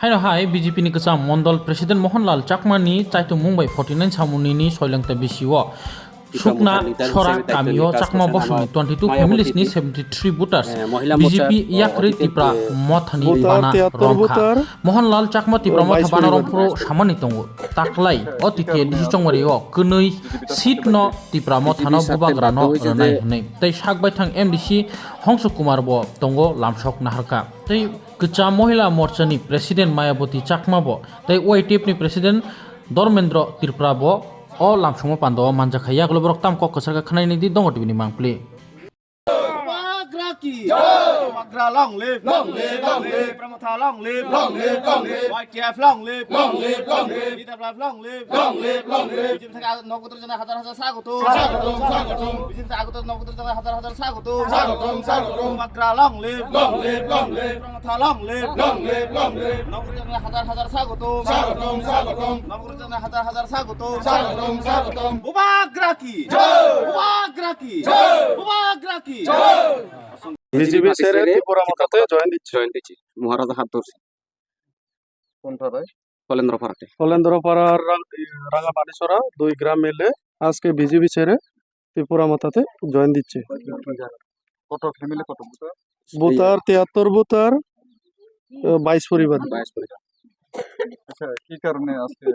Haino hai BJP ni kesam Mondol Presiden Mohanlal Chakma ni Chaitu Mumbai 49 Samuni ni Soilangta Bisiwa Sukna Sora Kamio Chakma Bosuni 22 families ni 73 voters BJP Yakri Tipra Mothani Bana Romkha Mohanlal Chakma Tipra Motha Bana Rompro Samani Tongo Taklai Otike Dijongwari o Kunui Seat no Tipra Mothano Bubagra no Ranai Hunai Tai Sakbai Thang MDC Hongsu Kumar bo Tongo Lamsok Naharka Tai Kecha Mohila Morcha ni Presiden Mayawati Chakma bo Tai YTF ni Presiden Dormendro Tirpra bo o lamsongo pando manjakhaya globorok tam kok kesarga khnai ni di dongo tibini mangpli Magra long live, Pramotha long live, YTF long live, BTF long live, BJP থেকে নগদের জন্য হাজার হাজার স্বাগত, BJP থেকে আগত নগদের জন্য হাজার হাজার স্বাগত, McGrath long live, Pramatha long live, নগদের জন্য হাজার হাজার স্বাগত, নগদের জন্য হাজার হাজার স্বাগত, বুবাগ্রা কি, বুবাগ্রা কি, বিজেপি ছেড়ে ত্রিপুরা মতাতে জয়েন দিচ্ছি মহারাজা হাত ধরছি কোনটায় কলেন্দ্রপাড়ার রাঙাপানিসরা 2 গ্রাম মিলে আজকে বিজেপি ছেড়ে ত্রিপুরা মতাতে জয়েন দিচ্ছে কত ফ্যামিলি কত বুতার 73 বুতার 22 পরিবার। আচ্ছা কি কারণে আজকে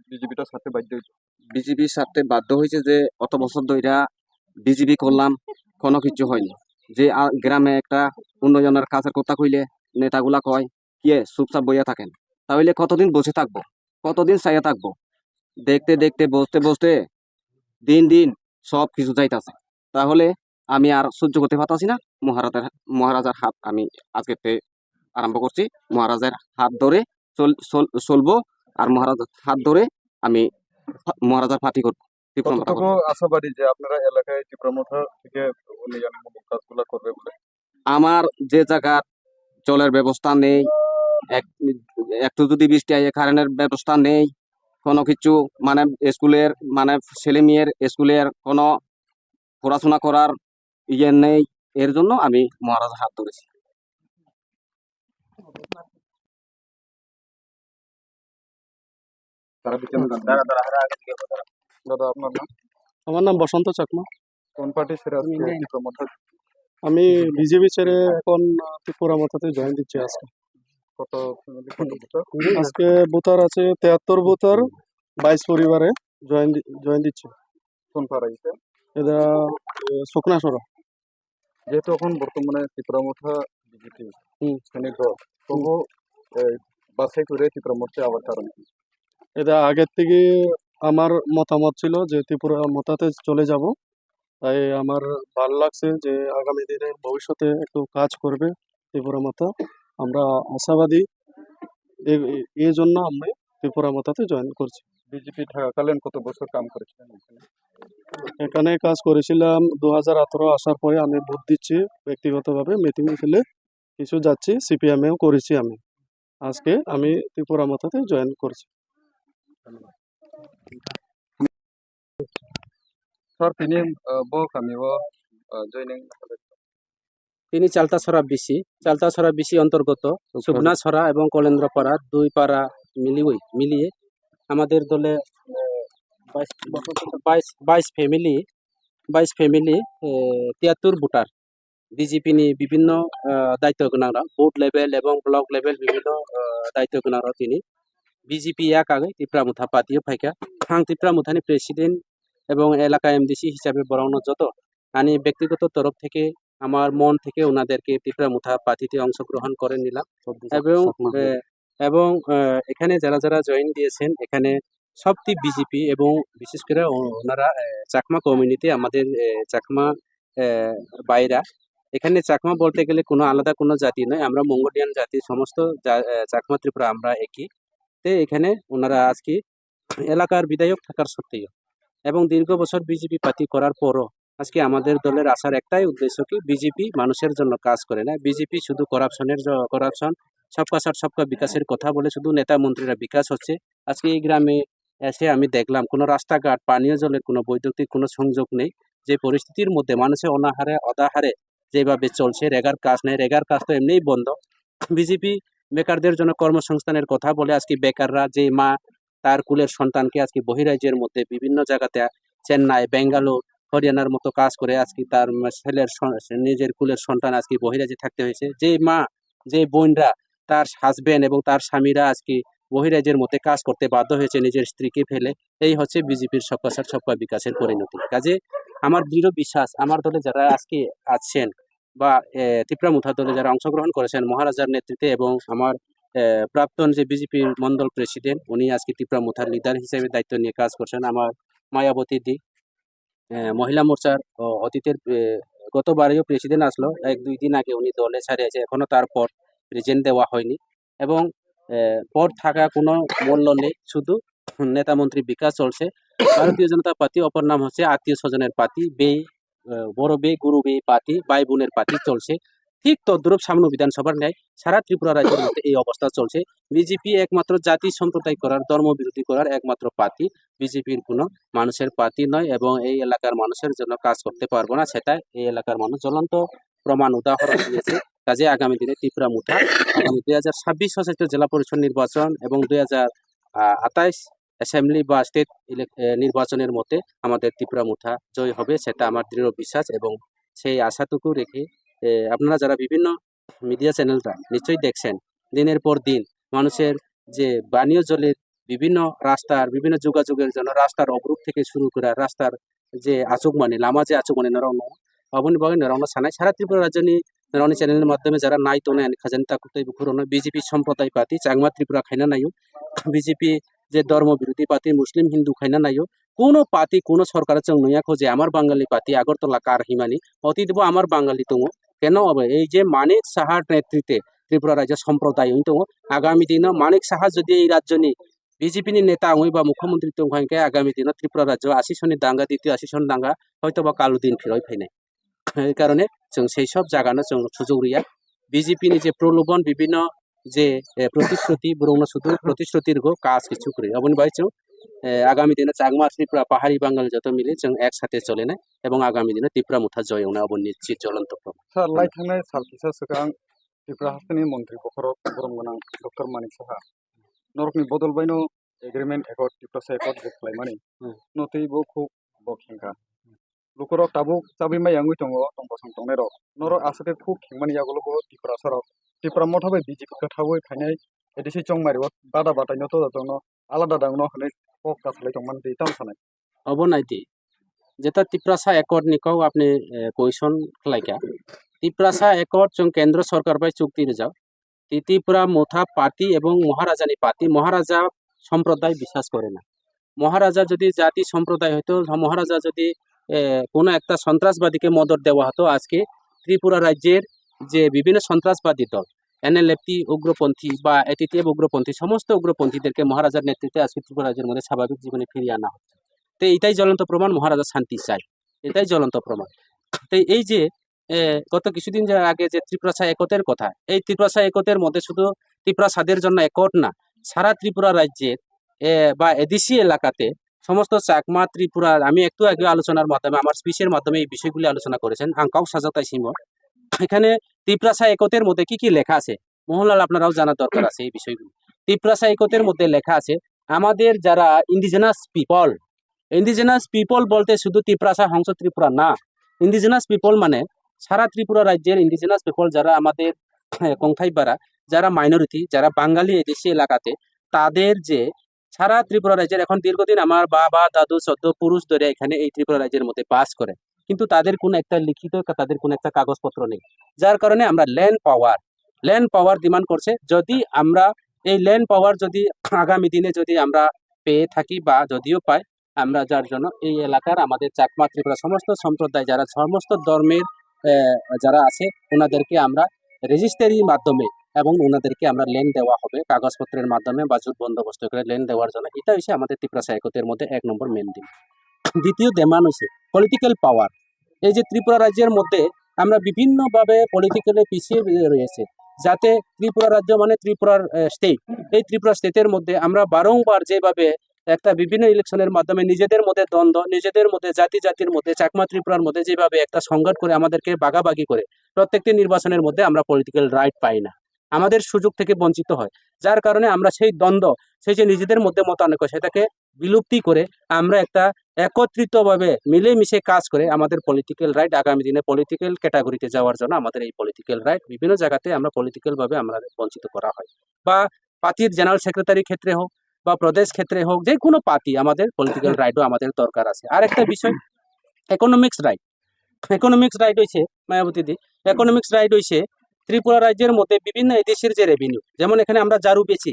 বিজেপিটা ছাড়তে বাধ্য হয়েছে? বিজেপি ছাড়তে বাধ্য হয়েছে যে অত বছর ধইরা বিজেপি করলাম কোনো কিছু হয়নি। যে গ্রামে একটা উন্নয়নের কাজের কথা কইলে নেতাগুলা কয় কি চুপচাপ বইয়া থাকেন, তাহলে কতদিন বসে থাকবো, কতদিন চাইয়া থাকবো? দেখতে দেখতে বসতে বসতে দিন দিন সব কিছু যাইতাছে। তাহলে আমি আর সহ্য করতে পারতাছি না। মহারাজার হাত আমি আজকে আরম্ভ করছি। মহারাজার হাত ধরে চলবো আর মহারাজার হাত ধরে আমি মহারাজার পার্টি করবো। কতটুকু আশাবাদী যে আপনারা এলাকায় ত্রিপুরামথা থেকে উন্নয়নমূলক কাজগুলো করবে বলে? আমার যে জায়গা জলের ব্যবস্থা নেই, একটু যদি বৃষ্টি হয় কারেন্টের ব্যবস্থা নেই, কোনো কিছু মানে স্কুলের মানে ছেলে মেয়ের স্কুলের কোনো পড়াশোনা করার ইয়ে নেই। এর জন্য আমি মহারাজার হাত ধরেছি। দাদা আপনার নাম? আমার নাম বসন্ত চাকমা। কোন পার্টি ছেড়ে আজকে ত্রিপুরামথা? আমি বিজেপি ছেড়ে এখন ত্রিপুরা মতাতে জয়েন দিচ্ছি আজকে। কত ফ্যামিলি কত বুতার? আজকে বুতার আছে 73 বুতার 22 পরিবারে জয়েন দিচ্ছে। কোন পাড়ায় এটা শুকনাসরা। যেহেতু এখন বর্তমানে ত্রিপুরামথা বিজেপি শ্রেণীর দল, তবু বাছাই করে ত্রিপুরামথা আবার কারণ কি? এটা আগের থেকে আমার মতামত ছিল যে ত্রিপুরা মতাতে চলে যাব, তাই আমার ভালো লাগছে যে আগামী দিনে ভবিষ্যতে একটু কাজ করবে ত্রিপুরা মতা। আমরা আশাবাদী, এই জন্য আমি ত্রিপুরা মতাতে জয়েন করছি। বিজেপি থাকাকালীন কত বছর কাম করেছিলেন? এখানে কাজ করেছিলাম 2018 আসার পরে আমি ভোট দিচ্ছি ব্যক্তিগতভাবে, মিটিং মিছিলে কিছু যাচ্ছি, সিপিএমেও করেছি আমি। আজকে আমি ত্রিপুরা মতাতে জয়েন করছি। স্যার তিনি জয়নিং তিনি চালতাছড়া বিসি অন্তর্গত সুবনাছড়া এবং কলেন্দ্রপাড়া 2 পাড়া মিলিয়ে আমাদের দলে 22 ফ্যামিলি 73 ভোটার বিজেপি নি বিভিন্ন দায়িত্ব গুণারা বুথ লেভেল এবং ব্লক লেভেল বিভিন্ন দায়িত্ব গুণারা তিনি বিজেপি এক আগে ত্রিপুরামথা পার্টিও ফাইকা আं ত্রিপুরামথানি প্রেসিডেন্ট এবং এলাকা এমডিসি হিসাবে বরানো যত আমি ব্যক্তিগত তরফ থেকে আমার মন থেকে ওনাদেরকে ত্রিপুরামথা পার্টিতে অংশগ্রহণ করে নিলাম এবং এখানে যারা যারা জয়েন দিয়েছেন এখানে সবটি বিজেপি এবং বিশেষ করে ওনারা চাকমা কমিউনিটি আমাদের চাকমা বাইরা। এখানে চাকমা বলতে গেলে কোনো আলাদা কোনো জাতি নয়, আমরা মঙ্গোলিয়ান জাতি, সমস্ত চাকমা ত্রিপুরা আমরা একই। তো এখানে ওনারা আজকে এলাকার বিধায়ক থাকার সত্ত্বেও এবং দীর্ঘ বছর বিজেপি পার্টি করার পরও আজকে আমাদের দলের আসার একটাই উদ্দেশ্য কি বিজেপি মানুষের জন্য কাজ করে না। বিজেপি শুধু করাপশন সবকা সাথ সবকা বিকাশের কথা বলে শুধু নেতা মন্ত্রীরা বিকাশ হচ্ছে। আজকে এই গ্রামে এসে আমি দেখলাম কোনো রাস্তাঘাট পানীয় জলের কোনো বৈদ্যুতিক কোনো সংযোগ নেই। যে পরিস্থিতির মধ্যে মানুষের অনাহারে অদাহারে যেভাবে চলছে, রেগার কাজ নেই, রেগার কাজ তো এমনিই বন্ধ। বিজেপি বেকারদের জন্য কর্মসংস্থানের কথা বলে আজকে বেকাররা, যে মা তার কুলের সন্তানকে আজকে বহিরাজ্যের মধ্যে বিভিন্ন জায়গাতে চেন্নাই, বেঙ্গালোর, হরিয়ানার মতো কাজ করে আজকে তার ছেলের নিজের কুলের সন্তান আজকে বহিরাজ্যে থাকতে হয়েছে। যে মা, যে বোনরা, তার হাজবেন্ড এবং তার স্বামীরা আজকে বহিরাজ্যের মধ্যে কাজ করতে বাধ্য হয়েছে নিজের স্ত্রীকে ফেলে। এই হচ্ছে বিজেপির সবকা সাথ সবকা বিকাশের পরিণতি। কাজে আমার দৃঢ় বিশ্বাস, আমার দলে যারা আজকে আছেন বা তিপ্রামুথা দলে যারা অংশগ্রহণ করেছেন মহারাজার নেতৃত্বে, এবং আমার প্রাক্তন যে বিজেপির মন্ডল প্রেসিডেন্ট, উনি আজকে তিপ্রামুথার লিডার হিসেবে দায়িত্ব নিয়ে কাজ করছেন। আমার মায়াবতী দি মহিলা মোর্চার অতীতের গতবারেও প্রেসিডেন্ট আসলো, 1-2 দিন আগে উনি দলে ছাড়িয়েছে, এখনো তারপর প্রেজেন্ট দেওয়া হয়নি। এবং পদ থাকা কোনো মূল্য নেই, শুধু নেতা মন্ত্রী বিকাশ চলছে। ভারতীয় জনতা পার্টি অপর নাম হচ্ছে আত্মীয় স্বজনের পার্টি, বড় বে গুরু বে পার্টি, ভাই বোনের পার্টি চলছে। ঠিক তদ্রূপ সামনে বিধানসভার ন্যায় সারা ত্রিপুরা রাজ্যের মধ্যে এই অবস্থা চলছে। বিজেপি একমাত্র জাতি সম্প্রদায় করার, ধর্ম বিরোধী করার একমাত্র পার্টি। বিজেপির কোনো মানুষের পার্টি নয়, এবং এই এলাকার মানুষের জন্য কাজ করতে পারবো না, সেটা এই এলাকার মানুষ জ্বলন্ত প্রমাণ উদাহরণ দিয়েছে। কাজে আগামী দিনে তিপ্রামুথা আগামী 2026 সশস্ত্র জেলা পরিষদ নির্বাচন এবং 2028 অ্যাসেম্বলি বা স্টেট নির্বাচনের মধ্যে আমাদের তিপ্রামুথা জয় হবে, সেটা আমার দৃঢ় বিশ্বাস। এবং সেই আশাটুকু রেখে আপনারা যারা বিভিন্ন মিডিয়া চ্যানেলটা নিশ্চয়ই দেখছেন, দিনের পর দিন মানুষের যে পানীয় জলের বিভিন্ন রাস্তার বিভিন্ন যোগাযোগের জন্য রাস্তার অবরোধ থেকে শুরু করে রাস্তার যে আচুকমানি লামা যে আচুকমানি নরম অবনি বাগে নরম সানাই সারা ত্রিপুরা রাজ্যনি নরনি চ্যানেলের মাধ্যমে যারা নাই তো নেন খাজানি তাকুতাই বুকুরনো বিজেপি সম্প্রদায় পার্টি চাংমা ত্রিপুরা খাইনা নাইও, বিজেপি যে ধর্ম বিরোধী পার্টি মুসলিম হিন্দু খাইনা নাইও, কোনো পার্টি কোনো সরকারের চং নইয়াখো যে আমার বাঙালি পার্টি আগরতলা কার হিমানি অতীত আমার বাঙালি দङ কেন হবে এই যে মানিক সাহার নেতৃত্বে ত্রিপুরা রাজ্য সম্প্রদায় দङ আগামী দিনে মানিক সাহা যদি এই রাজ্যনি বিজেপিনি নেতা বা মুখ্যমন্ত্রী তংখানকে আগামী দিনে ত্রিপুরা রাজ্য 80 সনের দাঙ্গা দ্বিতীয় 80 সন দাঙ্গা হয়তো বা কালো দিন ফিরই ফাইনাय এই কারণে जों সেই সব জায়গানো जों সুযোগ রিয়া বিজেপিনি যে প্রলোভন বিভিন্ন যে প্রতিশ্রুতি বরং শুধু প্রতিশ্রুতির কাজ কিছু করে অবনি ভাই जों আগামী দিনে চাকমা ত্রিপুরা পাহাড়ি বাঙালি যত মিলে जों একসাথে চলে না এবং আগামী দিনে তিপ্রামুথা জয় হওয়া অবনি নিশ্চিত জ্বলন্ত প্রমাণ। স্যার লাই थांनाय सालखिसा सिगां त्रिपुरा हास्टनि मन्त्रि बखरत गरम गोनां डक्टर मानिक साहा नरकनि बदलबायनो एग्रीमेंट एकर्ड त्रिपुरा एकर्ड जे खालामनानै नतैबो खुब बखेंखा लुकरक ताबुक चाबिमाय आंगुइ दङ दंबसं दंनाय र नर आसते खुब खेंमानि आगलबो त्रिपुरा सरक त्रिपुरा मथाबै बिजेपि कथावै खायनाय एदिसि चंमारिव बादा बादायनो तो दङ आलादा दांनो हनै पक कासलै दंमान दैताम सानाय अबनाइति जेता तिप्रासा एकर्ड निकौ आपनि क्वेश्चन खलाइका तिप्रासा एकर्ड जों केंद्र सरकार बाय चुक्ति रिजाव त्रिपुरा मुथा पार्टी एवं महाराजानि पार्टी महाराजा सम्प्रदाय বিশ্বাস করে না মহারাজা যদি জাতি সম্প্রদায় হতো মহারাজা যদি কোনো একটা সন্ত্রাসবাদীকে মদত দেওয়া হতো আজকে ত্রিপুরা রাজ্যের যে বিভিন্ন সন্ত্রাসবাদী দল এনএলএফটি উগ্রপন্থী বা এটিটিএফ উগ্রপন্থী সমস্ত উগ্রপন্থীদেরকে মহারাজার নেতৃত্বে আজকে ত্রিপুরা রাজ্যের মধ্যে স্বাভাবিক জীবনে ফিরিয়ে আনা হচ্ছে। তো এটাই জ্বলন্ত প্রমাণ মহারাজা শান্তি চায়, এটাই জ্বলন্ত প্রমাণ। তো এই যে গত কিছুদিন আগে যে ত্রিপুরা একতের কথা, এই ত্রিপুরা একতের মধ্যে শুধু ত্রিপুরাসাদের জন্য একট না, সারা ত্রিপুরা রাজ্যের বা এদেশি এলাকাতে সমস্ত চাকমা ত্রিপুরা আমি একটু আগে আলোচনার মাধ্যমে আমার স্পিচের মাধ্যমে এই বিষয়গুলি আলোচনা করেছেন আঙ্কাও সাজাতাই সিম এখানে ত্রিপুরা একতের মধ্যে কি কি লেখা আছে মোহনলাল আপনারাও জানার দরকার আছে এই বিষয়গুলি। ত্রিপুরা একতের মধ্যে লেখা আছে আমাদের যারা ইন্ডিজিনাস পিপল বলতে শুধু ত্রিপুরা হংস ত্রিপুরা না, ইন্ডিজিনাস পিপল মানে সারা ত্রিপুরা রাজ্যের ইন্ডিজিনাস পিপল যারা আমাদের কংথাইপাড়া যারা মাইনরিটি যারা বাঙালি এদেশি এলাকাতে তাদের যে সারা ত্রিপুরা রাজ্যের এখন দীর্ঘদিন আমার বাবা দাদু সদ্য পুরুষ ধরে এখানে এই ত্রিপুরা রাজ্যের মধ্যে বাস করে, কিন্তু তাদের কোনো একটা লিখিত তাদের কোনো একটা কাগজপত্র নেই, যার কারণে আমরা ল্যান্ড পাওয়ার ডিমান্ড করছে। যদি আমরা এই ল্যান্ড পাওয়ার যদি আগামী দিনে যদি আমরা পেয়ে থাকি বা যদিও পাই আমরা যার জন্য এই এলাকার আমাদের চাকমা ত্রিপুরা সমস্ত সম্প্রদায় যারা সমস্ত ধর্মের যারা আছে ওনাদেরকে আমরা রেজিস্ট্রির মাধ্যমে এবং ওনাদেরকে আমরা লেন দেওয়া হবে কাগজপত্রের মাধ্যমে বা জোট বন্দোবস্ত করে লেন দেওয়ার জন্য। এটা হচ্ছে আমাদের ত্রিপুরা একতের মধ্যে 1 নম্বর মেন দিন। দ্বিতীয় ডিমান্ড হচ্ছে পলিটিক্যাল পাওয়ার। এই যে ত্রিপুরা রাজ্যের মধ্যে আমরা বিভিন্নভাবে পলিটিক্যালি পিছিয়ে রয়েছে, যাতে ত্রিপুরা রাজ্য মানে ত্রিপুরার স্টেট, এই ত্রিপুরা স্টেটের মধ্যে আমরা বারংবার যেভাবে একটা বিভিন্ন ইলেকশনের মাধ্যমে নিজেদের মধ্যে দ্বন্দ্ব, নিজেদের মধ্যে জাতির মধ্যে, চাকমা ত্রিপুরার মধ্যে যেভাবে একটা সংঘাত করে আমাদেরকে ভাগাভাগি করে প্রত্যেকটি নির্বাচনের মধ্যে আমরা পলিটিক্যাল রাইট পাই না, আমাদের সুযোগ থেকে বঞ্চিত হয়। যার কারণে আমরা সেই দ্বন্দ্ব, সেই যে নিজেদের মধ্যে মতানৈক্য, সেটাকে বিলুপ্তি করে আমরা একটা একত্রিতভাবে মিলেমিশে কাজ করে আমাদের পলিটিক্যাল রাইট, আগামী দিনে পলিটিক্যাল ক্যাটাগরিতে যাওয়ার জন্য আমাদের এই পলিটিক্যাল রাইট বিভিন্ন জায়গাতে আমরা পলিটিক্যাল ভাবে আমরা বঞ্চিত করা হয়। বা পার্টির জেনারেল সেক্রেটারির ক্ষেত্রে হোক বা প্রদেশ ক্ষেত্রে হোক, যে কোনো পার্টি আমাদের পলিটিক্যাল রাইটও আমাদের দরকার আছে। আর একটা বিষয়, ইকোনমিক্স রাইট। ইকোনমিক্স রাইট হয়েছে মায়াবতী দি, ইকোনমিক্স রাইট হয়েছে ত্রিপুরা রাজ্যের মধ্যে বিভিন্ন এদেশের যে রেভিনিউ, যেমন এখানে আমরা জারু বেচি,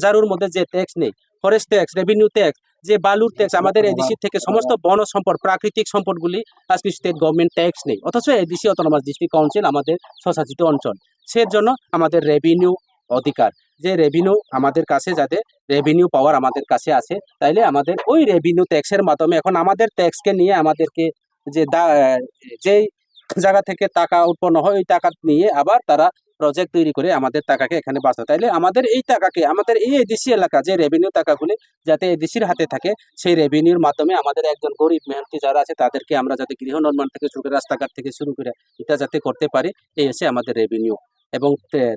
জারুর মধ্যে যে ট্যাক্স নেই, ফরেস্ট ট্যাক্স, রেভিনিউ ট্যাক্স, যে বালুর ট্যাক্স, আমাদের এদেশের থেকে সমস্ত বন সম্পদ, প্রাকৃতিক সম্পদগুলি আজকে স্টেট গভর্নমেন্ট ট্যাক্স নেই, অথচ এদেশি অটোনমাস ডিস্ট্রিক্ট কাউন্সিল আমাদের স্বশাসিত অঞ্চল, সেজন্য আমাদের রেভিনিউ অধিকার, যে রেভিনিউ আমাদের কাছে, যাতে রেভিনিউ পাওয়ার আমাদের কাছে আছে, তাইলে আমাদের ওই রেভিনিউ ট্যাক্সের মাধ্যমে এখন আমাদের ট্যাক্সকে নিয়ে আমাদেরকে যে যেই জায়গা থেকে টাকা উৎপন্ন হয় ওই টাকা নিয়ে আবার তারা প্রজেক্ট তৈরি করে আমাদের টাকাকে এখানে বাঁচায়। তাইলে আমাদের এই টাকাকে, আমাদের এই এদেশি এলাকা যে রেভিনিউ টাকাগুলি যাতে এদেশির হাতে থাকে, সেই রেভিনিউর মাধ্যমে আমাদের একজন গরিব মেহনতি যারা আছে তাদেরকে আমরা যাতে গৃহ নির্মাণ থেকে শুরু করে রাস্তাঘাট থেকে শুরু করে এটা যাতে করতে পারি, এই হচ্ছে আমাদের রেভিনিউ এবং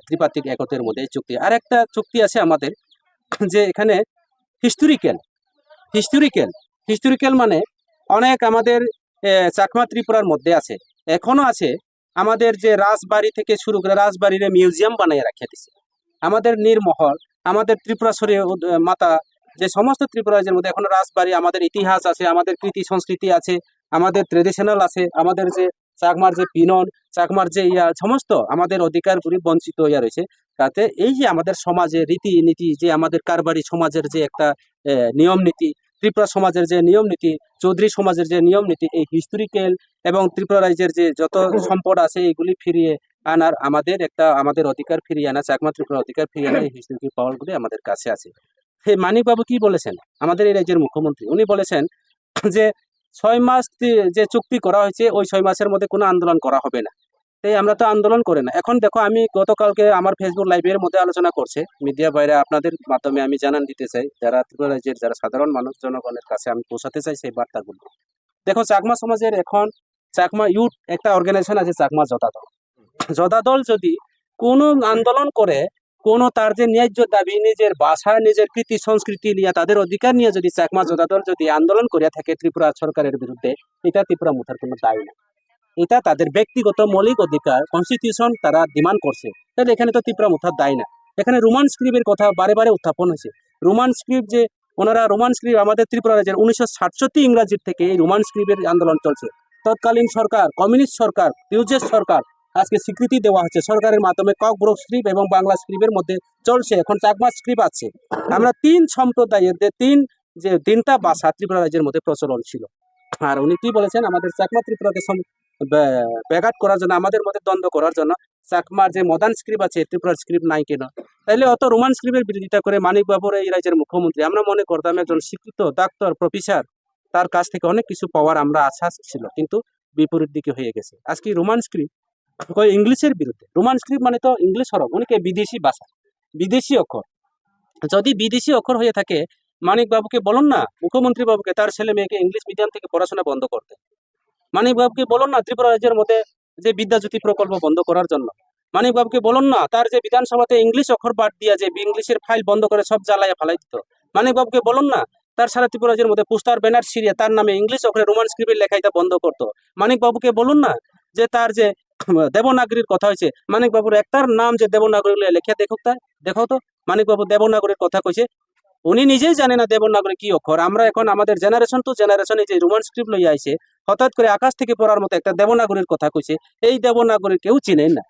ত্রিপাক্ষিক একতের মধ্যে এই চুক্তি। আর একটা চুক্তি আছে আমাদের, যে এখানে হিস্টোরিক্যাল হিস্টোরিক্যাল হিস্টোরিক্যাল মানে অনেক আমাদের চাকমা ত্রিপুরার মধ্যে আছে, এখনো আছে। আমাদের যে রাজবাড়ি থেকে শুরু করে রাজবাড়ির মিউজিয়াম বানিয়ে রাখিয়া দিছে আমাদের নীরমহল, আমাদের ত্রিপুরাশ্বরী মাতা, যে সমস্ত ত্রিপুরা রাজ্যের মধ্যে এখনো রাজবাড়ি, আমাদের ইতিহাস আছে, আমাদের কৃতি সংস্কৃতি আছে, আমাদের ট্রেডিশনাল আছে, আমাদের যে চাকমার যে পিনন, চাকমার যে সমস্ত আমাদের অধিকারগুলি বঞ্চিত হইয়া রয়েছে। তাতে এই যে আমাদের সমাজে রীতিনীতি, যে আমাদের কারবারি সমাজের যে একটা নিয়ম নীতি, ত্রিপুরা সমাজের যে নিয়ম নীতি, চৌধুরী সমাজের যে নিয়ম নীতি, এই হিস্টোরিক্যাল এবং ত্রিপুরা রাজ্যের যে যত সম্পদ আছে এগুলি ফিরিয়ে আনার, আমাদের অধিকার ফিরিয়ে আনা, চাকমা ত্রিপুরা অধিকার ফিরিয়ে আনা, এই হিস্টোরিক্যাল পাওয়ারগুলি আমাদের কাছে আছে। মানিক বাবু কি বলেছেন, আমাদের এই রাজ্যের মুখ্যমন্ত্রী, উনি বলেছেন যে 6 মাস যে চুক্তি করা হয়েছে ওই 6 মাসের মধ্যে কোনো আন্দোলন করা হবে না। তাই আমরা তো আন্দোলন করে না। এখন দেখো, আমি গতকালকে আমার ফেসবুক লাইভের মধ্যে আলোচনা করছে মিডিয়া বাইরে, আপনাদের মাধ্যমে আমি জানান দিতে চাই, যারা ত্রিপুরা রাজ্যের যারা সাধারণ মানুষ, জনগণের কাছে আমি পৌঁছাতে চাই সেই বার্তাগুলো। দেখো, চাকমা সমাজের এখন চাকমা ইউথ একটা অর্গানাইজেশন আছে, চাকমা জনতাদল। জনতাদল যদি কোনো আন্দোলন করে, কোনো তার যে ন্যায্য দাবি, নিজের ভাষা, নিজের কৃতি সংস্কৃতি নিয়ে, তাদের অধিকার নিয়ে যদি চাকমা জনতাদল যদি আন্দোলন করিয়া থাকে ত্রিপুরা সরকারের বিরুদ্ধে, এটা ত্রিপুরা মুথার কোনো দায় না, এটা তাদের ব্যক্তিগত মৌলিক অধিকার, কনস্টিটিউশন তারা ডিমান্ড করছে, তাহলে এখানে তো ত্রিপুরা মুথার দায় না। এখানে রোমান স্ক্রিপ্টের কথা বারে বারে উত্থাপন হয়েছে। রোমান স্ক্রিপ্ট, যে ওনারা রোমান স্ক্রিপ্ট আমাদের ত্রিপুরা রাজ্যের 1967 ইংরাজির থেকে এই রোমান স্ক্রিপ্টের আন্দোলন চলছে। তৎকালীন সরকার, কমিউনিস্ট সরকার, হিউজেস সরকার, আজকে স্বীকৃতি দেওয়া হচ্ছে সরকারের মাধ্যমে। ককব্রোক স্ক্রিপ্ট এবং বাংলা স্ক্রিপ্টের মধ্যে চলছে, এখন চাকমা স্ক্রিপ্ট আছে। আমরা 3 সম্প্রদায়ের যে 3টা ভাষা ত্রিপুরা রাজ্যের মধ্যে প্রচলন ছিল। আর উনি কি বলেছেন, আমাদের চাকমা ত্রিপুরাকে ব্যাঘাত করার জন্য, আমাদের মধ্যে দ্বন্দ্ব করার জন্য চাকমার যে মডার্ন স্ক্রিপ্ট আছে ত্রিপুরার স্ক্রিপ্ট নাই কেন? তাইলে অত রোমান স্ক্রিপ্টের বিরোধিতা করে মানিক বাবুর এই রাজ্যের মুখ্যমন্ত্রী, আমরা মনে করতাম একজন শিক্ষিত ডাক্তার, প্রফেসর, তার কাছ থেকে অনেক কিছু পাওয়ার আমরা আশা ছিল, কিন্তু বিপরীত দিকে হয়ে গেছে। আজকে রোমান স্ক্রিপ্ট ইংলিশের বিরুদ্ধে। রোমান স্ক্রিপ্ট মানে তো ইংলিশ হরফ, অনেকে বিদেশি ভাষা, বিদেশি অক্ষর। যদি বিদেশি অক্ষর হয়ে থাকে, মানিক বাবুকে বলুন না, মুখ্যমন্ত্রী বাবুকে, তার ছেলে মেয়েকে ইংলিশ মিডিয়াম থেকে পড়াশোনা বন্ধ করতে। মানিক বাবুকে বলুন না ত্রিপুরা রাজ্যের মধ্যে যে বিদ্যাজ্যোতি প্রকল্প বন্ধ করার জন্য। মানিক বাবুকে বলুন না তার যে বিধানসভাতে ইংলিশ অক্ষর বাদ দিয়া যে ইংলিশের ফাইল বন্ধ করে সব জ্বালাইয়া ফালাই দিত। মানিক বাবুকে বলুন না তার সারা ত্রিপুরা রাজ্যের মধ্যে পোস্টার ব্যানার ছিঁড়িয়ে তার নামে ইংলিশ অক্ষরে রোমান স্ক্রিপ্টের লেখাইটা বন্ধ করতো। মানিক বাবুকে বলুন না যে তার যে দেবনাগরীর কথা হয়েছে, মানিক বাবুর একটার নাম যে দেবনাগরী লেখা দেখো তো মানিক বাবু দেবনাগরীর কথা কইছে, উনি নিজেই জানে না দেবনাগরী কি অক্ষর। আমরা এখন আমাদের জেনারেশন টু জেনারেশন এই যে রোমান স্ক্রিপ্ট লইয়া আইছে, হঠাৎ করে আকাশ থেকে পড়ার মতো একটা দেবনাগরীর কথা কইছে, এই দেবনাগরী কেউ চিনেন না।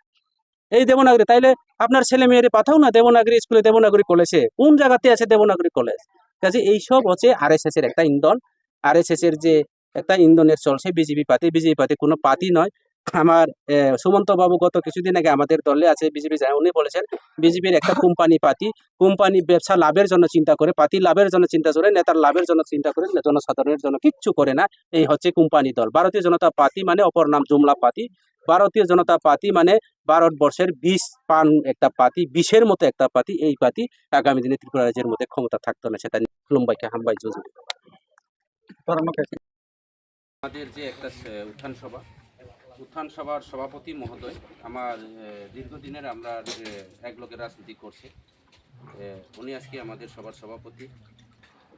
এই দেবনাগরী, তাইলে আপনার ছেলে মেয়েরে পাঠাও না দেবনাগরী স্কুলে, দেবনাগরী কলেজে। কোন জায়গাতে আছে দেবনাগরী কলেজ? কাজে এইসব হচ্ছে আরএসএস এর একটা ইন্ধন। আরএসএস এর যে একটা ইন্ধনের চলছে বিজেপি পাতি কোনো পাতি নয়। আমার সুমন্ত বাবু গত কিছুদিন আগে আমাদের দলে আছে বিজেপি যায়, উনি বলেছেন বিজেপির একটা কোম্পানি ব্যবসা লাভের জন্য চিন্তা করে, পার্টি লাভের জন্য চিন্তা করে, নেতার লাভের জন্য চিন্তা করে, জনসাধারণের জন্য কিচ্ছু করে না। এই হচ্ছে কোম্পানি দল। ভারতীয় জনতা পার্টি মানে অপর নাম জুমলা পার্টি। ভারতীয় জনতা পার্টি মানে ভারতবর্ষের বিষ পান একটা পার্টি, বিষের মতো একটা পার্টি। এই পার্টি আগামী দিনে ত্রিপুরা রাজ্যের মধ্যে ক্ষমতা থাকতো না, সেটা লম্বাইকে হাম্বাই যোজনা। আমাদের যে একটা উত্থান সভার সভাপতি মহোদয় আমার দীর্ঘদিনের আমরা এক লোকের রাজনীতি করছে, উনি আজকে আমাদের সবার সভাপতি।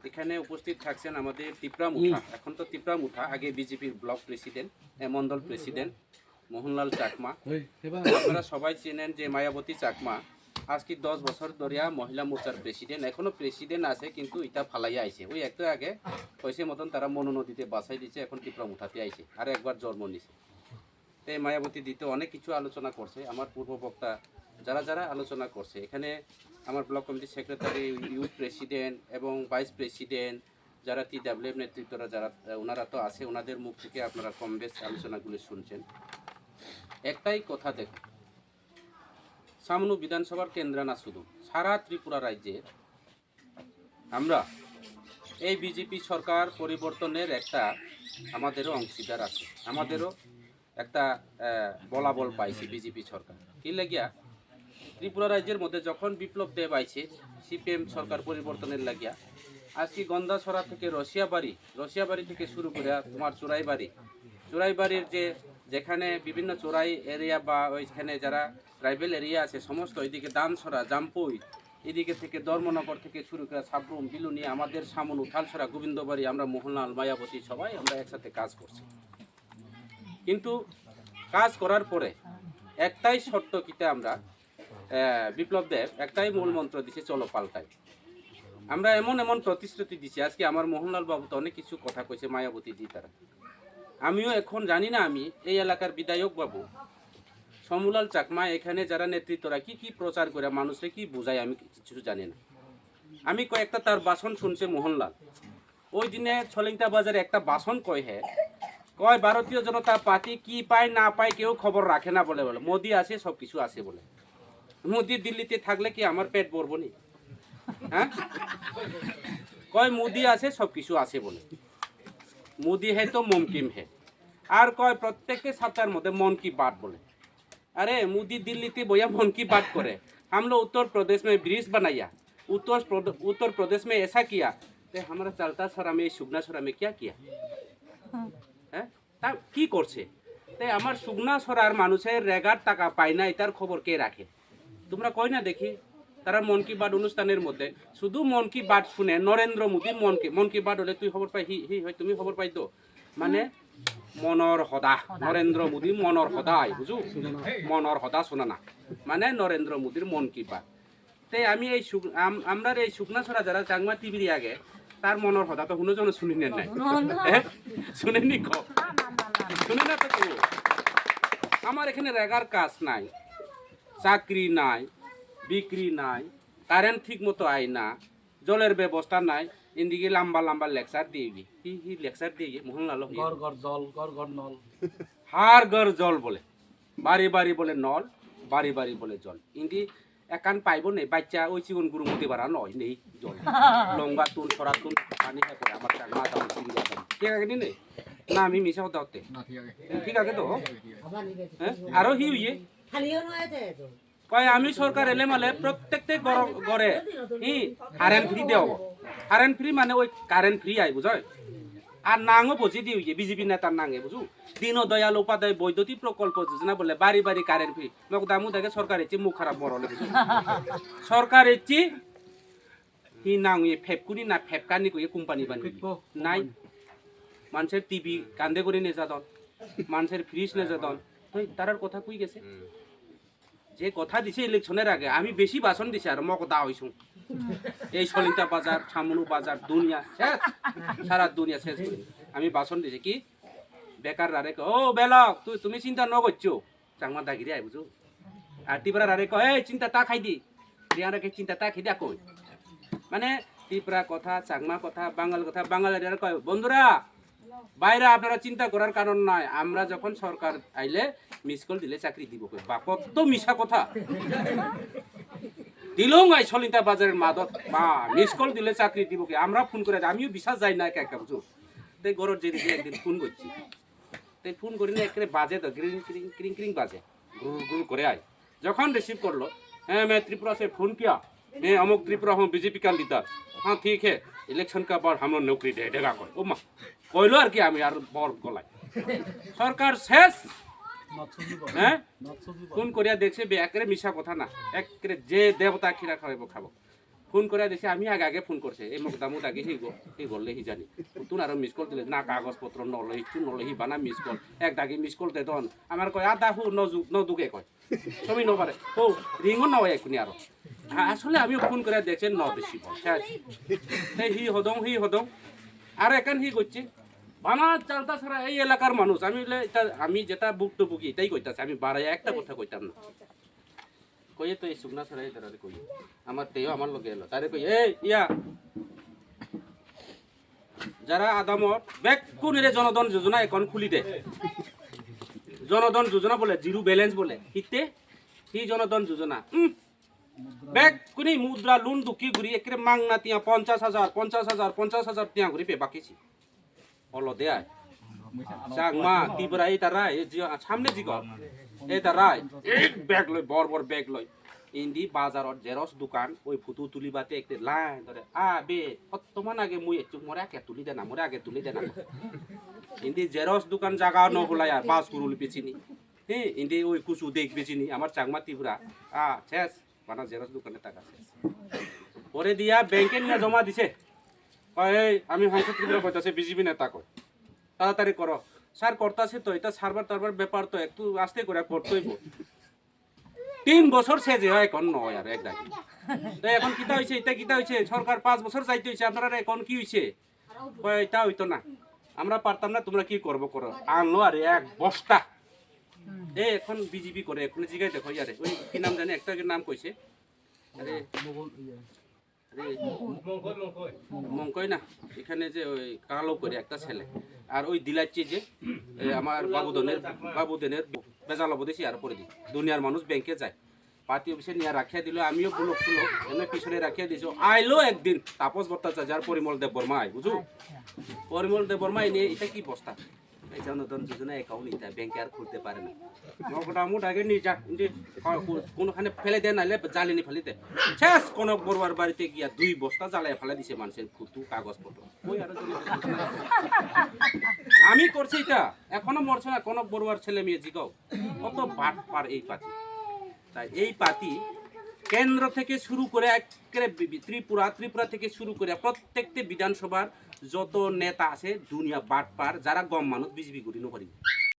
এখানে উপস্থিত থাকছেন আমাদের তিপ্রামুঠা, এখন তো তিপ্রামুঠা, আগে বিজেপির block president Mondal president Mohanlal Chakma. আপনারা সবাই চেনেন যে মায়াবতী চাকমা আজকে 10 বছর ধরিয়া মহিলা মোর্চার প্রেসিডেন্ট, এখনো প্রেসিডেন্ট আছে, কিন্তু এটা ফালাইয়া আইছে। ওই একটু আগে পয়সা মতন তারা মনু নদীতে বাছাই দিচ্ছে, এখন তিপ্রামুঠাতে আইছে, আর একবার জন্ম নিছে। এই মায়াবতী দিতে অনেক কিছু আলোচনা করছে, আমার পূর্ব বক্তা যারা আলোচনা করছে। এখানে আমার ব্লক কমিটির সেক্রেটারি, ইউথ প্রেসিডেন্ট এবং ভাইস প্রেসিডেন্ট, যারা TWF নেতৃত্বরা যারা ওনারা তো আছে, ওনাদের মুখ থেকে আপনারা কম বেশ আলোচনাগুলি শুনছেন। একটাই কথা দেখুন, সামনু বিধানসভার কেন্দ্র না, শুধু সারা ত্রিপুরা রাজ্যে আমরা এই বিজেপি সরকার পরিবর্তনের একটা আমাদেরও অংশীদার আছে, আমাদেরও একটা বলাবল পাইছে বিজেপি সরকার। কি লাগিয়া ত্রিপুরা রাজ্যের মধ্যে যখন বিপ্লব দেব আইছে CPM সরকার পরিবর্তনের লাগিয়া, আজকে গন্দাছড়া থেকে রশিয়াবাড়ি থেকে শুরু করে তোমার চোরাইবাড়ির যেখানে বিভিন্ন চোরাই এরিয়া বা ওইখানে যারা ট্রাইবেল এরিয়া আছে সমস্ত, ওইদিকে দানছড়া, জাম্পুই, এদিকে থেকে ধর্মনগর থেকে শুরু করে সাবরুম, বিলুনি, আমাদের সামনু, থালছড়া, গোবিন্দবাড়ি, আমরা মোহনলাল, মায়াবতী সবাই আমরা একসাথে কাজ করছি। কিন্তু কাজ করার পরে একটাই শর্ত কিতে আমরা বিপ্লব দেব একটাই মূল মন্ত্র দিছে, চলো পাল্টাই। আমরা এমন প্রতিশ্রুতি দিছি। আজকে আমার মোহনলাল বাবু তো অনেক কিছু কথা কইছে মায়াবতী দি তারা, আমিও এখন জানি না, আমি এই এলাকার বিধায়ক বাবু সমুলাল চাকমা এখানে যারা নেতৃত্বরা কি প্রচার করে মানুষকে কি বোঝায় আমি কিছু জানি না। আমি কয়েকটা তার ভাষণ শুনছে মোহনলাল, ওই দিনে ছলিংটা বাজারে একটা ভাষণ কয় ভারতীয় জনতা পার্টি কি পায় না পায় কেউ খবর রাখে না বলে মোদি আছে, সব কিছু আছে বলে। মোদি দিল্লিতে থাকলে কি আমার পেট ভরবো নি? হ্যাঁ, কয় মোদি আছে, সব কিছু আছে বলে। মোদি হে তো মুমকিন হে। আর কয় প্রত্যেককে সপ্তাহের মধ্যে মন কি বাত বলে। अरे मोदी दिल्ली भैया मन की बात करे, हम लोग उत्तर प्रदेश में ब्रिज बनाया, उत्तर प्रदेश में ऐसा किया, तो हमारा चलता सरा में सुगना सरा में क्या किया है ता की करছে তাই আমার সুগনা সরার মানুষের রেগার টাকা পায় না, এটার খবর কে রাখে? তোমরা কই না দেখি তারা মন কি বাত অনুষ্ঠানের মধ্যে শুধু মন কি বাত শুনে নরেন্দ্র মোদী মন কি বাত হলে তুই খবর পাই, হি হয় তুমি খবর পাই তো, মানে মনৰ সদা নরেন্দ্র মোদী মনৰ সদায়, বুঝু মনৰ সদা শোনা না, মানে নরেন্দ্র মোদীর মন কি বাত। তাই আমি এই আমরা এই শুকনা ছড়া যারা চাংমা টিভির আগে তার মনের সদা তো কোনো জন শুনি নাই, শুনেনি শুনে না তো কেউ। আমার এখানে রেগার কাজ নাই, চাকরি নাই, বিক্রি নাই, কারেন্ট ঠিক মতো আয় না, জলের ব্যবস্থা নাই, এদিকে লম্বা লেকচার দিয়ে হি লেকচার দিয়ে মোহনলাল হার ঘর জল বলে, বাড়ি বলে নল, বাড়ি বলে জল। ইন্দি একান পাইব নেই বাচ্চা ওই চিকন গুরু মতি বাড়া নয় নেই জল, লঙ্বা তুন সরা তুন পানি খাই পড়ে আমার মা দাম ঠিক আছে নেই না, আমি মিশা কথা হতে ঠিক আছে তো। হ্যাঁ, আরো হি হইয়ে কয় আমি সরকার এলে মালে প্রত্যেকটা ঘরে কারেন্ট ফ্রি দেওয়া, কারেন্ট ফ্রি মানে ওই কারেন্ট ফ্রি আই বুঝয়, আর নাঙও বুঝি দিয়ে বিজেপি নেতার নাঙে বুঝু, দীনদয়াল উপাধ্যায় বৈদ্যুতিক প্রকল্প যোজনা বলে বাড়ি কারেন্ট ফ্রি, লোক দামু দেখে সরকার এসে মুখ খারাপ বড়লে বুঝু, সরকার এসে হি নাঙে ফেপকুনি না ফেপকানি কই কোম্পানি বানি নাই, মানুষের টিভি কান্দে করে নিয়ে যাদন, মানুষের ফ্রিজ নিয়ে যাদন, তারার কথা কই গেছে? যে কথা দিছে ইলেকশনের আগে আমি বেশি ভাষণ দিছি আর মক দা হইছুম, এই সলিতা বাজার, সামনু বাজার, দুনিয়া শেষ, সারা দুনিয়া শেষ করি আমি ভাষণ দিছি। কি বেকার রারে ও বেলক তুমি চিন্তা ন করছো, চাংমা দাগিরে আই বুঝু, আর টিপরা রারে এই চিন্তা তা খাই দি রিয়ারে চিন্তা তা খাই দিয়া কই, মানে ত্রিপুরা কথা, চাংমা কথা, বাঙাল কথা, বাঙালিরা কয় বন্ধুরা বাইরে আপনারা চিন্তা করার কারণ নাই, আমরা যখন সরকার আইলে মিস কল দিলে চাকরি দিব কই বা কত মিশা কথা দিলং আই সলিতা বাজারের মাদক বা মিস কল দিলে চাকরি দিব কি আমরা ফোন করে আমিও বিশ্বাস যাই না একা বুঝো তাই গরর যে দিকে একদিন ফোন করছি তাই ফোন করি না একেবারে বাজে তো গ্রিং ক্রিং क्रिंग क्रिंग बाजे गुरु गुरु करे आई जखन रिसीव कर लो है मैं त्रिपुरा से फोन किया मैं अमुक त्रिपुरा हूँ बीजेपी कैंडिडेट हाँ ठीक है इलेक्शन का बाद हम लोग नौकरी दे देगा कोई ओ माँ কইলো আর কি আমি আর বড় গলাই সরকার শেষ হ্যাঁ ফোন করিয়া দেখছে একেবারে মিশা কথা না একেবারে যে দেবতা খিরা খাওয়াইব খাবো ফোন করিয়া দেখছে আমি আগে আগে ফোন করছে এই মুকদামুদ আগে হি গলে হি জানি তুন আর মিস কল দিলে না কাগজপত্র নলে হিচু নলে হি বানা মিস কল এক দাগে মিস কল দে দন আমার কয় আদা হু নদুকে কয় সবই নপারে ও রিংও নয় এখনি আর আসলে আমি ফোন করিয়া দেখছে ন বেশি শেষ হি হদং আর এখন হি করছে বানা চালতা ছাড়া এই এলাকার মানুষ আমি যেটা ভুক্তভোগী এটাই কইতাছি আমি বাড়াই একটা কথা কইতাম না কইয়ে তো এই সুগনা ছাড়া এই তারা কই আমার তেও আমার লগে এলো তারে কই এই ইয়া যারা আদামত ব্যাক কোনিরে জনধন যোজনা এখন খুলি দে জনধন যোজনা বলে জিরো ব্যালেন্স বলে হিতে হি জনধন যোজনা ব্যাক কোনি মুদ্রা লোন দুকি ঘুরি একরে মাংনা তিয়া 50,000 তিয়া ঘুরি পে বাকিছি হলো দেয় চাকমা ত্রিপুরা এই তারা সামনে জিগ এই তারা এক ব্যাগ লই বড় ব্যাগ লই ইন্দি বাজারত জেরক্স দোকান ওই ফুটু তুলিবাতে একটে লাইন ধরে বে তোমার আগে মুই একটু মোরে আগে তুলি দেনা ইন্দি জেরক্স দোকান জাগা ন হলাই আর বাস কুরুল পেছিনি হ্যাঁ ইন্দি ওই কুচু দেখ পেছিনি আমার চাকমা ত্রিপুরা শেষ বানা জেরক্স দোকানে টাকা শেষ পরে দিয়া ব্যাংকে নিয়ে জমা দিছে এই আমি সংসদ ত্রিপুরা কইতাছে বিজেপি নেতা কয় তাড়াতাড়ি করো স্যার করতাছে তো এটা সার্ভার টার্ভার ব্যাপার তো একটু আস্তে করে করতেইব 3 বছর শেষে হয় এখন নয় আর এক দাগে তো এখন কিতা হইছে সরকার 5 বছর যাইতে হইছে আপনারা এখন কি হইছে কয় এটা হইতো না আমরা পারতাম না তোমরা কি করবো করো আনলো আর এক বস্তা এখন বিজেপি করে এখন জিগাই দেখো ইয়ারে ওই কি নাম জানে একটা নাম কইছে আরে মঙ্কই না এখানে যে ওই কালো করে একটা ছেলে আর ওই দিলাচ্ছি যে আমার বাবুদেনের বেজাল অবদেশি আর পরে দিই দুনিয়ার মানুষ ব্যাংকে যায় পার্টি অফিসে নিয়ে রাখিয়া দিল আমিও বুলক এনে পিছনে রাখিয়া দিয়েছো আইলো একদিন তাপস ভট্টাচার্য পরিমল দেব বর্মা আই বুঝু পরিমল দেব বর্মা এনে এটা কি বস্তা জনধন যোজনা অ্যাকাউন্ট এটা ব্যাংকে আর খুলতে পারে না মোটামুটি আগে নিয়ে যা কোনোখানে ফেলে দেয় নাহলে জ্বালিনি ফেলে দেয় শেষ কনক বড়ুয়ার বাড়িতে গিয়া 2 বস্তা জ্বালায় ফেলে দিছে মানুষের ফুটু কাগজপত্র ওই আর আমি করছি এটা এখনো মরছে না কনক বড়ুয়ার ছেলে মেয়ে জিগাও কত বাট পার এই পাতি তাই এই পাতি কেন্দ্র থেকে শুরু করে একেবারে ত্রিপুরা থেকে শুরু করে প্রত্যেকটি বিধানসভার যত নেতা আছে দুনিয়া বাট পার যারা গম মানুষ বিজেপি করি নকরি